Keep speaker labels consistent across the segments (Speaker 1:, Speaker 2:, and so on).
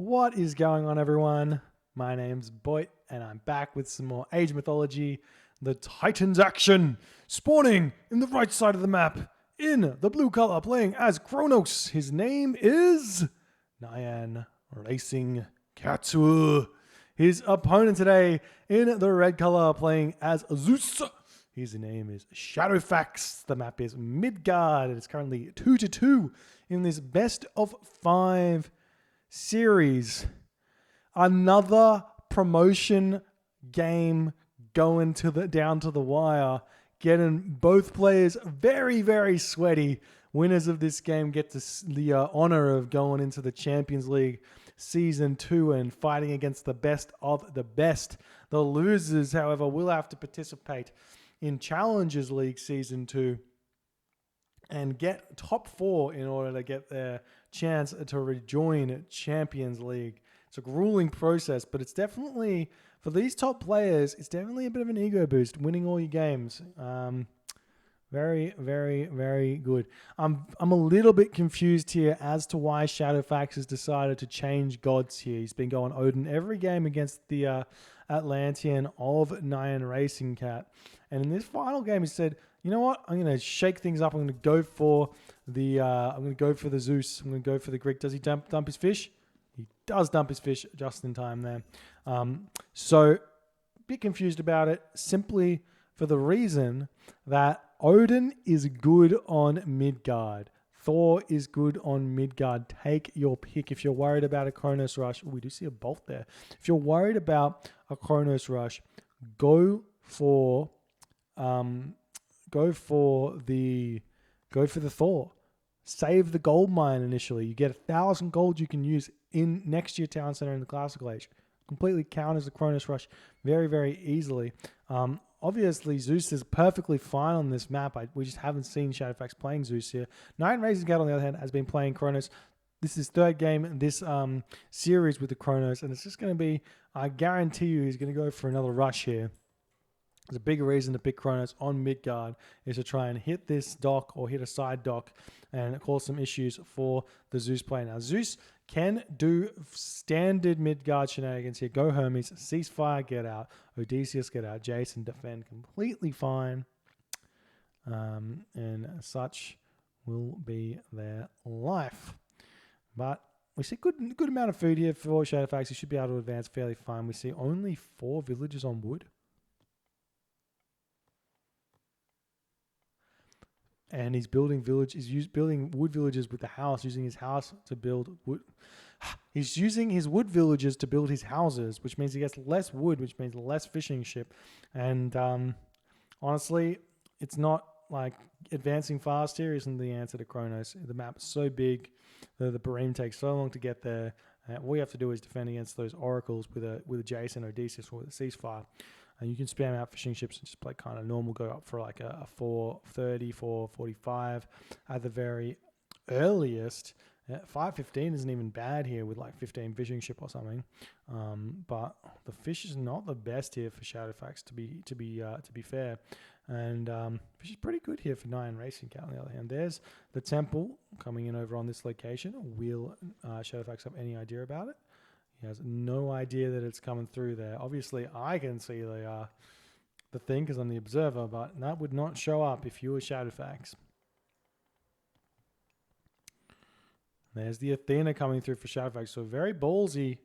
Speaker 1: What is going on, everyone? My name's Boit, and I'm back with some more Age Mythology. The Titans action, spawning in the right side of the map, in the blue color, playing as Kronos. His name is NyanRacingCat. His opponent today, in the red color, playing as Zeus. His name is ShadowFaxx. The map is Midgard. It's currently 2-2 in this best of 5 series. Another promotion game going down to the wire, getting both players very, very sweaty. Winners of this game get the honor of going into the Champions League Season 2 and fighting against the best of the best. The losers, however, will have to participate in Challengers League Season 2 and get top 4 in order to get their chance to rejoin Champions League. It's a grueling process, but it's definitely, for these top players, it's definitely a bit of an ego boost, winning all your games. Very, very, very good. I'm a little bit confused here as to why ShadowFaxx has decided to change gods here. He's been going Odin every game against the Atlantean of NyanRacingCat. And in this final game, he said, you know what? I'm going to shake things up. I'm going to go for the Zeus. I'm going to go for the Greek. Does he dump his fish? He does dump his fish just in time there. So, a bit confused about it, simply for the reason that Odin is good on Midgard. Thor is good on Midgard. Take your pick. If you're worried about a Kronos rush, we do see a bolt there. If you're worried about a Kronos rush, go for the Thor. Save the gold mine initially. You get 1,000 gold you can use in next to your town center in the classical age. Completely counters the Kronos rush very, very easily. Obviously, Zeus is perfectly fine on this map. We just haven't seen ShadowFaxx playing Zeus here. NyanRacingCat, on the other hand, has been playing Kronos. This is his third game in this series with the Kronos, and it's just going to be, I guarantee you, he's going to go for another rush here. There's a big reason to pick Kronos on Midgard is to try and hit this dock or hit a side dock and cause some issues for the Zeus play. Now, Zeus can do standard Midgard shenanigans here. Go Hermes, ceasefire, get out. Odysseus, get out. Jason, defend completely fine. And such will be their life. But we see good amount of food here for ShadowFaxx. He should be able to advance fairly fine. We see only 4 villages on wood. And he's building building wood villages with the house, using his house to build wood. He's using his wood villages to build his houses, which means he gets less wood, which means less fishing ship. And honestly, it's not like advancing fast here isn't the answer to Kronos. The map is so big, the Barim takes so long to get there. All you have to do is defend against those oracles with a Jason, Odysseus, or with a ceasefire. And you can spam out fishing ships and just play kind of normal, go up for like a 430, 445 at the very earliest. 515 isn't even bad here with like 15 fishing ship or something. But the fish is not the best here for ShadowFaxx to be fair. And fish is pretty good here for NyanRacingCat on the other hand. There's the temple coming in over on this location. Will ShadowFaxx have any idea about it? He has no idea that it's coming through there. Obviously, I can see the thing because I'm the observer, but that would not show up if you were ShadowFaxx. There's the Athena coming through for ShadowFaxx. So very ballsy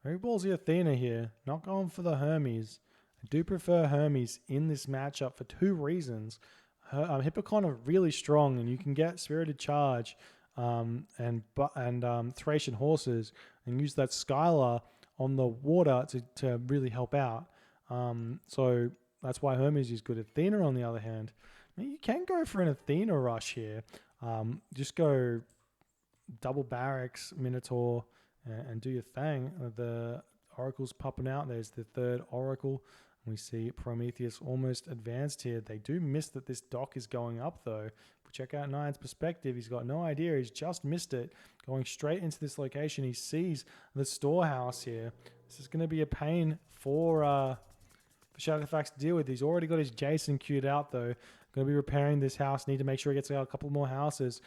Speaker 1: Athena here. Not going for the Hermes. I do prefer Hermes in this matchup for 2 reasons. Hippocon are really strong, and you can get Spirited Charge and Thracian horses and use that Skylar on the water to really help out. So that's why Hermes is good. Athena, on the other hand, I mean, you can go for an Athena rush here. Just go double barracks, Minotaur, and do your thing. The oracle's popping out. There's the 3rd oracle. We see Prometheus almost advanced here. They do miss that this dock is going up, though. If we check out Nyan's perspective, he's got no idea. He's just missed it. Going straight into this location, he sees the storehouse here. This is going to be a pain for ShadowFaxx to deal with. He's already got his Jason queued out, though. Going to be repairing this house. Need to make sure he gets out a couple more houses.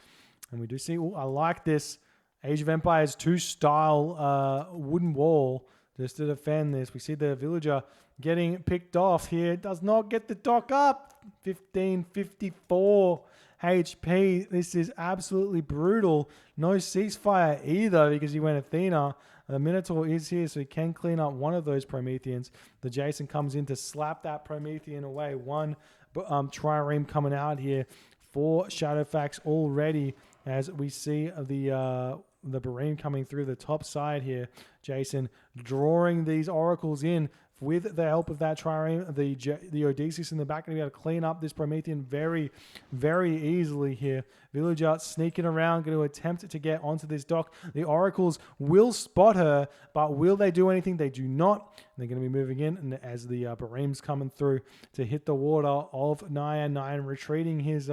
Speaker 1: And we do see, I like this. Age of Empires 2 style wooden wall just to defend this. We see the villager getting picked off here. Does not get the dock up. 1554 HP. This is absolutely brutal. No ceasefire either because he went Athena. The Minotaur is here, so he can clean up one of those Prometheans. The Jason comes in to slap that Promethean away. One trireme coming out here for ShadowFaxx already, as we see the Bareem coming through the top side here. Jason drawing these oracles in with the help of that trireme. The Odysseus in the back going to be able to clean up this Promethean very, very easily here. Villager sneaking around, going to attempt to get onto this dock. The oracles will spot her, but will they do anything? They do not. They're going to be moving in, and as the Bareem's coming through to hit the water of Nyan. Nyan retreating his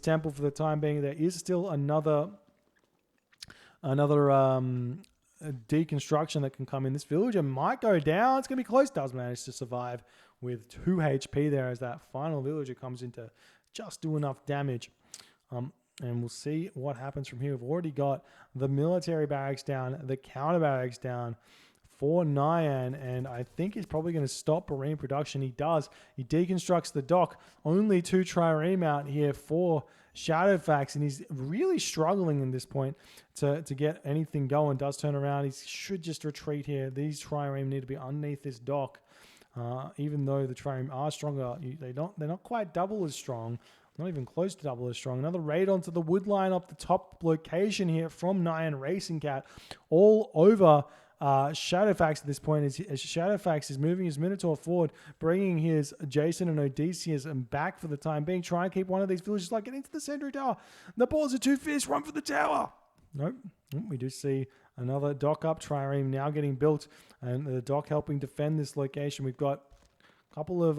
Speaker 1: temple for the time being. There is still another deconstruction that can come in. This villager might go down. It's going to be close. Does manage to survive with 2 HP there as that final villager comes in to just do enough damage. And we'll see what happens from here. We've already got the military barracks down, the counter barracks down for Nyan, and I think he's probably going to stop Bareem production. He does. He deconstructs the dock. Only 2 trireme out here for ShadowFaxx, and he's really struggling in this point to get anything going. Does turn around. He should just retreat here. These trireme need to be underneath this dock. Even though the trireme are stronger, they're not quite double as strong. Not even close to double as strong. Another raid onto the wood line up the top location here from NyanRacingCat. All over ShadowFaxx at this point as ShadowFaxx is moving his Minotaur forward, bringing his Jason and Odysseus back for the time being, trying to keep one of these villages like getting to the sentry tower. The balls are too fierce. Run for the tower. Nope. We do see another dock up trireme now getting built, and the dock helping defend this location. We've got a couple of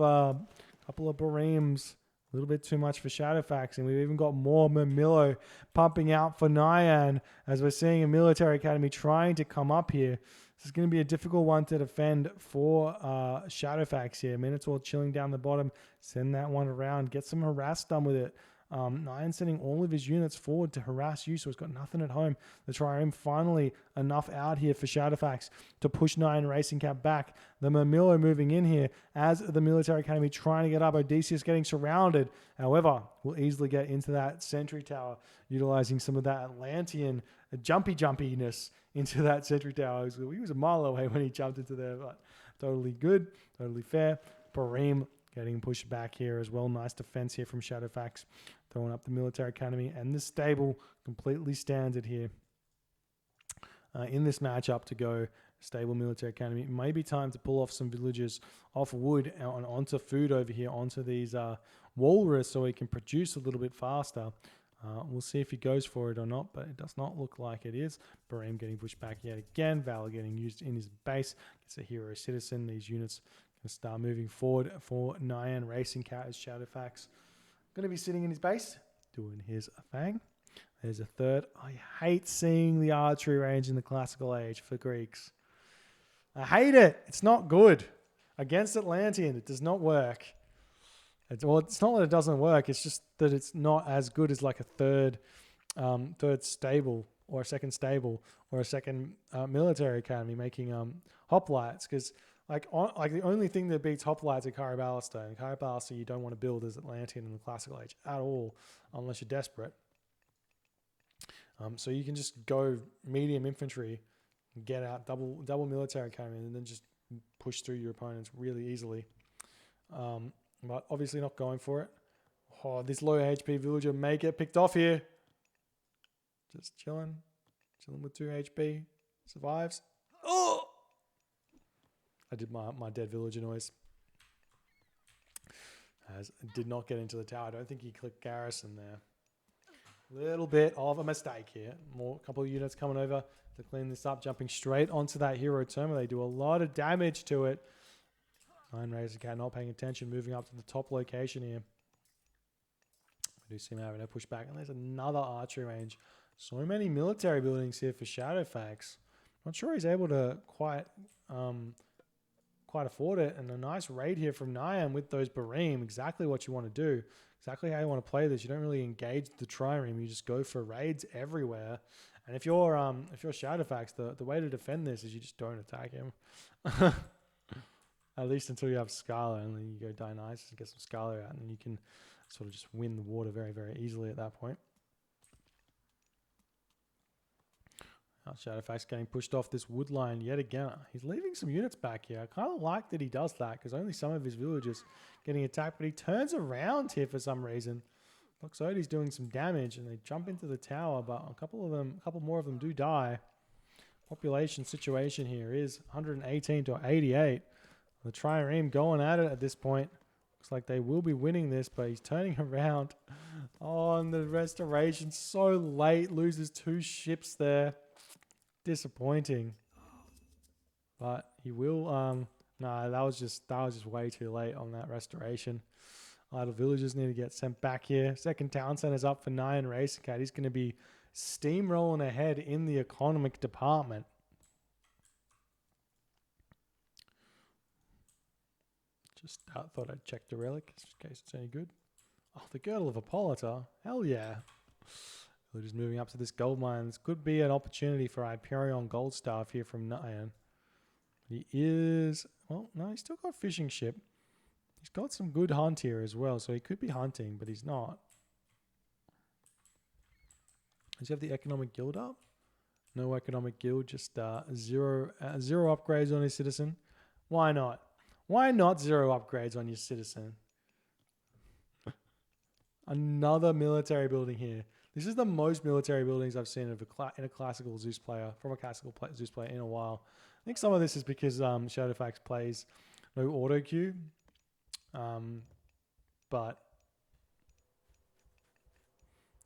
Speaker 1: Bareems. A little bit too much for ShadowFaxx, and we've even got more Mermillo pumping out for Nyan as we're seeing a military academy trying to come up here. This is going to be a difficult one to defend for ShadowFaxx here. Minotaur chilling down the bottom. Send that one around. Get some harass done with it. Nyan sending all of his units forward to harass you, so he's got nothing at home. The trireme finally enough out here for ShadowFaxx to push NyanRacingCat back. The Mermillo moving in here as the military academy trying to get up. Odysseus getting surrounded. However, we'll easily get into that sentry tower, utilizing some of that Atlantean jumpiness into that sentry tower. He was a mile away when he jumped into there, but totally good, totally fair. Bareem getting pushed back here as well. Nice defense here from ShadowFaxx. Throwing up the military academy, and the stable completely standard here in this matchup to go stable military academy. It may be time to pull off some villages off wood and onto food over here, onto these walrus, so he can produce a little bit faster. We'll see if he goes for it or not, but it does not look like it is. Bareem getting pushed back yet again. Valor getting used in his base. Gets a hero citizen. These units can start moving forward for NyanRacingCat as ShadowFaxx. Going to be sitting in his base, doing his thing. There's a third. I hate seeing the archery range in the classical age for Greeks. I hate it. It's not good. Against Atlantean, it does not work. It's not that it doesn't work. It's just that it's not as good as like a third stable or a second stable or a second military academy making hoplites, because like the only thing that beats hoplites are Carabalister, and Carabalister you don't want to build as Atlantean in the classical age at all unless you're desperate. So you can just go medium infantry, get out double military academy, and then just push through your opponents really easily. But obviously not going for it. Oh, this low HP villager may get picked off here. Just chilling with 2 HP. Survives. Oh! I did my dead villager noise. As did not get into the tower. I don't think he clicked garrison there. Little bit of a mistake here. A couple of units coming over to clean this up, jumping straight onto that hero terminal. They do a lot of damage to it. NyanRacingCat not paying attention, moving up to the top location here. We do see him having a pushback, and there's another archery range. So many military buildings here for ShadowFaxx. Not sure he's able to quite afford it, and a nice raid here from Nyan with those Bareem. Exactly what you want to do. Exactly how you want to play this. You don't really engage the trireme. You just go for raids everywhere And if you're ShadowFaxx, the way to defend this is you just don't attack him. At least until you have Scarlet, and then you go Dionysus and get some Scarlet out, and then you can sort of just win the water very, very easily at that point. Now ShadowFaxx getting pushed off this wood line yet again. He's leaving some units back here. I kind of like that he does that, because only some of his villagers getting attacked, but he turns around here for some reason. Looks like he's doing some damage, and they jump into the tower, but a couple more of them do die. Population situation here is 118 to 88. The trireme going at it at this point. Looks like they will be winning this, but he's turning around. Oh, and the restoration so late. Loses 2 ships there. Disappointing. But he will... no, that was just way too late on that restoration. Idle villagers need to get sent back here. Second town center's up for NyanRacingCat. He's going to be steamrolling ahead in the economic department. Just thought I'd check the relic in case it's any good. Oh, the Girdle of Hippolyta. Hell yeah. We're just moving up to this gold mine. This could be an opportunity for Hyperion Gold Staff here from Nyan. He is... Well, no, he's still got fishing ship. He's got some good hunt here as well, so he could be hunting, but he's not. Does he have the economic guild up? No economic guild, just zero upgrades on his citizen. Why not? Why not 0 upgrades on your citizen? Another military building here. This is the most military buildings I've seen in a classical Zeus player, from a classical Zeus player in a while. I think some of this is because ShadowFaxx plays no auto queue. But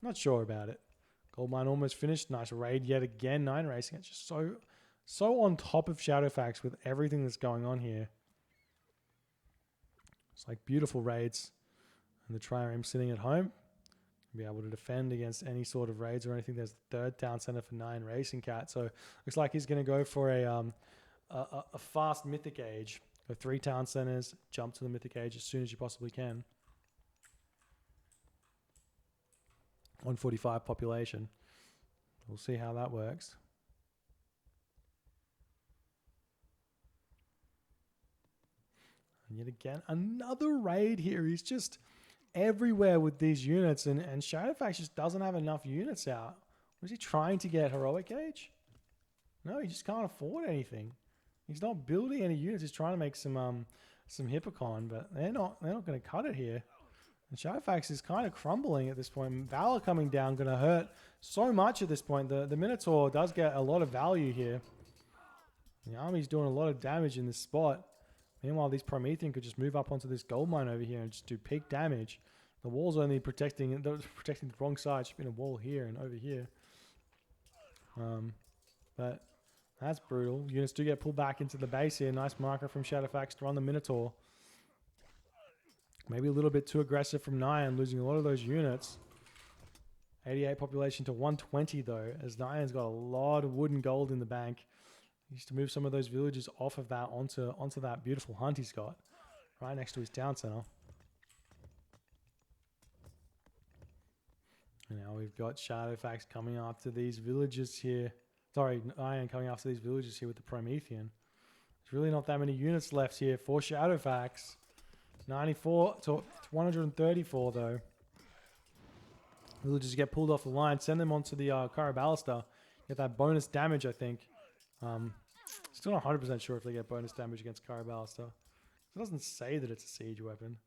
Speaker 1: not sure about it. Gold mine almost finished. Nice raid yet again. NyanRacingCat just so on top of ShadowFaxx with everything that's going on here. It's like beautiful raids. And the trireme sitting at home. Be able to defend against any sort of raids or anything. There's the third town center for NyanRacingCat. So looks like he's going to go for a fast mythic age. Go 3 town centers, jump to the mythic age as soon as you possibly can. 145 population. We'll see how that works. And yet again, another raid here. He's just everywhere with these units, and ShadowFaxx just doesn't have enough units out. Was he trying to get heroic age? No, he just can't afford anything. He's not building any units. He's trying to make some Hippocon, but they're not going to cut it here. And ShadowFaxx is kind of crumbling at this point. Valor coming down going to hurt so much at this point. The Minotaur does get a lot of value here. The army's doing a lot of damage in this spot. Meanwhile, these Promethean could just move up onto this gold mine over here and just do peak damage. The wall's only protecting the wrong side. Should be a wall here and over here. But that's brutal. Units do get pulled back into the base here. Nice marker from ShadowFaxx to run the Minotaur. Maybe a little bit too aggressive from Nyan, losing a lot of those units. 88 population to 120 though, as Nyan's got a lot of wood and gold in the bank. He needs to move some of those villages off of that onto that beautiful hunt he's got right next to his town center. And now we've got ShadowFaxx coming after these villages here. Sorry, Nyan coming after these villages here with the Promethean. There's really not that many units left here for ShadowFaxx. 94 to 134 though. Villages get pulled off the line. Send them onto the Caraballista. Get that bonus damage, I think. Still not 100% sure if they get bonus damage against Caraballista. It doesn't say that it's a siege weapon.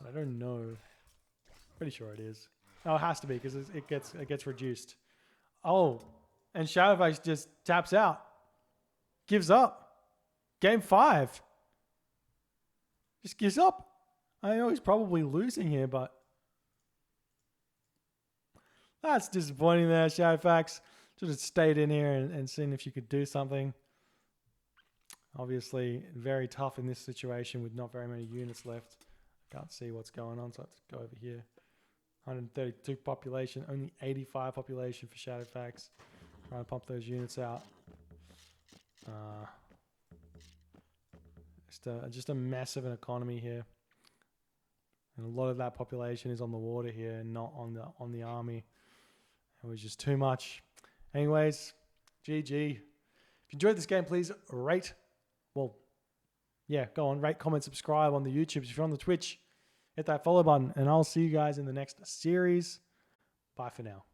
Speaker 1: But I don't know. Pretty sure it is. Oh, it has to be because it gets reduced. Oh, and ShadowFaxx just taps out. Gives up. Game 5. Just gives up. I know he's probably losing here, but that's disappointing there, ShadowFaxx. Should have stayed in here and seen if you could do something. Obviously, very tough in this situation with not very many units left. I can't see what's going on, so I have to go over here. 132 population, only 85 population for ShadowFaxx. Trying to pump those units out. Just a mess of an economy here. And a lot of that population is on the water here and not on the army. It was just too much. Anyways, GG. If you enjoyed this game, please rate. Well, yeah, go on, rate, comment, subscribe on the YouTube. If you're on the Twitch, hit that follow button, and I'll see you guys in the next series. Bye for now.